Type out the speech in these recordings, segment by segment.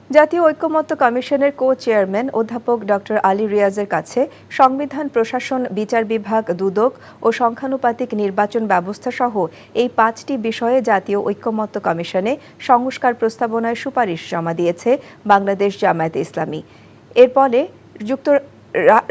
জাতীয় ঐকমত্য কমিশনের কো-চেয়ারম্যান অধ্যাপক ডক্টর আলী রিয়াজের কাছে সংবিধান, প্রশাসন, বিচার বিভাগ, দুদক ও সংখ্যানুপাতিক নির্বাচন ব্যবস্থা সহ এই ৫টি বিষয়ে জাতীয় ঐকমত্য কমিশনে সংস্কার প্রস্তাবনায় সুপারিশ জমা দিয়েছে বাংলাদেশ জামায়াতে ইসলামী। এর ফলে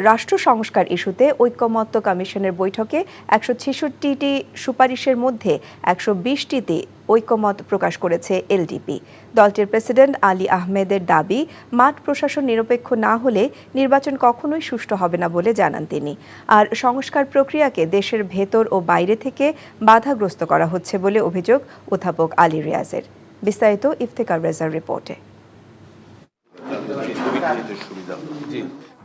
রাষ্ট্র সংস্কার ইস্যুতে ঐকমত্য কমিশনের বৈঠকে ১৬৬টি সুপারিশের মধ্যে ১২০টিতে ঐকমত প্রকাশ করেছে এলডিপি। দলটির প্রেসিডেন্ট আলী আহমেদের দাবি, মাঠ প্রশাসন নিরপেক্ষ না হলে নির্বাচন কখনোই সুষ্ঠু হবে না বলে জানান তিনি। আর সংস্কার প্রক্রিয়াকে দেশের ভেতর ও বাইরে থেকে বাধাগ্রস্ত করা হচ্ছে বলে অভিযোগ অধ্যাপক আলী রিয়াজের। বিস্তারিত ইফতেখার রেজার রিপোর্টে।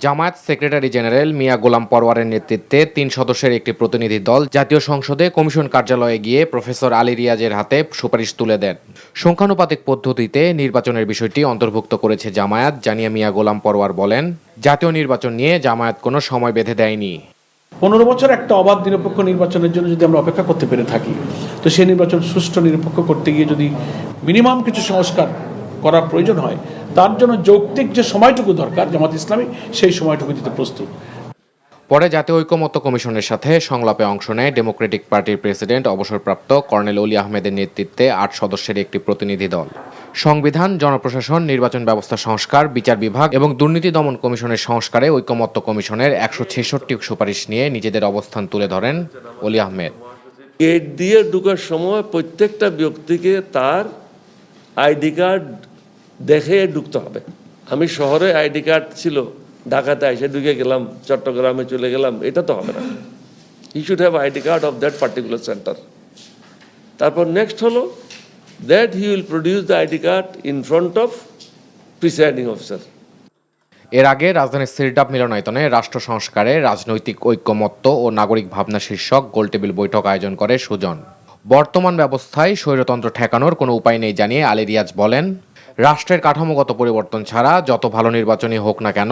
জামায়াত সেক্রেটারি জেনারেল মিয়া গোলাম পরওয়ারের নেতৃত্বে ৩ সদস্যের একটি প্রতিনিধি দল জাতীয় সংসদে কমিশন কার্যালয়ে গিয়ে প্রফেসর আলী রিয়াজের হাতে সুপারিশ তুলে দেন। সংখ্যানুপাতিক পদ্ধতিতে নির্বাচনের বিষয়টি অন্তর্ভুক্ত করেছে জামায়াত জানিয়ে মিয়া গোলাম পরওয়ার বলেন, জাতীয় নির্বাচন নিয়ে জামায়াত কোনো সময় বেঁধে দেয়নি। ১৫ বছর একটা অবাধ নিরপেক্ষ নির্বাচনের জন্য যদি আমরা অপেক্ষা করতে পেরে থাকি, তো সেই নির্বাচন সুষ্ঠু নিরপেক্ষ করতে গিয়ে যদি মিনিমাম কিছু সংস্কার করার প্রয়োজন হয়, তার জন্য যৌক্তিক যে সময়টুকু দরকার জামাত ইসলামী সেই সময়টুকু দিতে প্রস্তুত। পরে জাতীয় ঐকমত্য কমিশনের সাথে সংলাপে অংশ নেয় ডেমোক্রেটিক পার্টির প্রেসিডেন্ট অবসরপ্রাপ্ত কর্নেল অলি আহমেদের নেতৃত্বে ৮ সদস্যের একটি প্রতিনিধি দল। সংবিধান, জনপ্রশাসন, নির্বাচন ব্যবস্থা সংস্কার, বিচার বিভাগ এবং দুর্নীতি দমন কমিশনের সংস্কারে ঐকমত্য কমিশনের ১৬৬টি সুপারিশ নিয়ে নিজেদের অবস্থান তুলে ধরেন অলি আহমেদ। গেট দিয়ে ঢোকার সময় প্রত্যেকটা ব্যক্তিকে তার আইডি কার্ড দেখে ঢুকতে হবে। আমি শহরে আইডি কার্ড ছিল, ঢাকাতে এসে ঢুকে গেলাম, চট্টগ্রামে চলে গেলাম, এটা তো হবে না। He should have ID card of that particular centre. তারপর নেক্সট হলো that he will produce the ID card in front of presiding officer. এর আগে রাজধানীর সিরডাপ মিলনায়তনে রাষ্ট্র সংস্কারে রাজনৈতিক ঐকমত্য ও নাগরিক ভাবনা শীর্ষক গোলটেবিল বৈঠক আয়োজন করে সুজন। বর্তমান ব্যবস্থায় স্বৈরতন্ত্র ঠেকানোর কোনো উপায় নেই জানিয়ে আলী রিয়াজ বলেন, রাষ্ট্রের কাঠামোগত পরিবর্তন ছাড়া যত ভালো নির্বাচনই হোক না কেন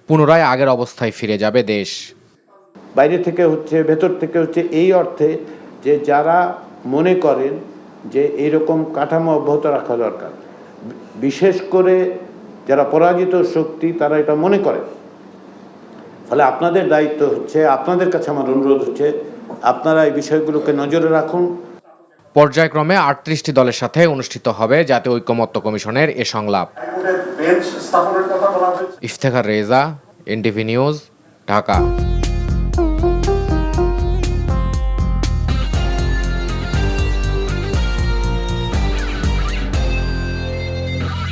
পুনরায় আগের অবস্থায় ফিরে যাবে দেশ। বাইরে থেকে হচ্ছে, ভেতর থেকে হচ্ছে, এই অর্থে যে যারা মনে করেন যে এইরকম কাঠামো অব্যাহত রাখা দরকার, বিশেষ করে যারা পরাজিত শক্তি তারা এটা মনে করে। ফলে আপনাদের দায়িত্ব হচ্ছে, আপনাদের কাছে আমার অনুরোধ হচ্ছে, আপনারা এই বিষয়গুলোকে নজরে রাখুন। পর্যায়ক্রমে ৩৮টি দলের সাথে অনুষ্ঠিত হবে জাতীয় ঐকমত্য কমিশনের এ সংলাপ। Iftekhar Reza, NTV news, Dhaka.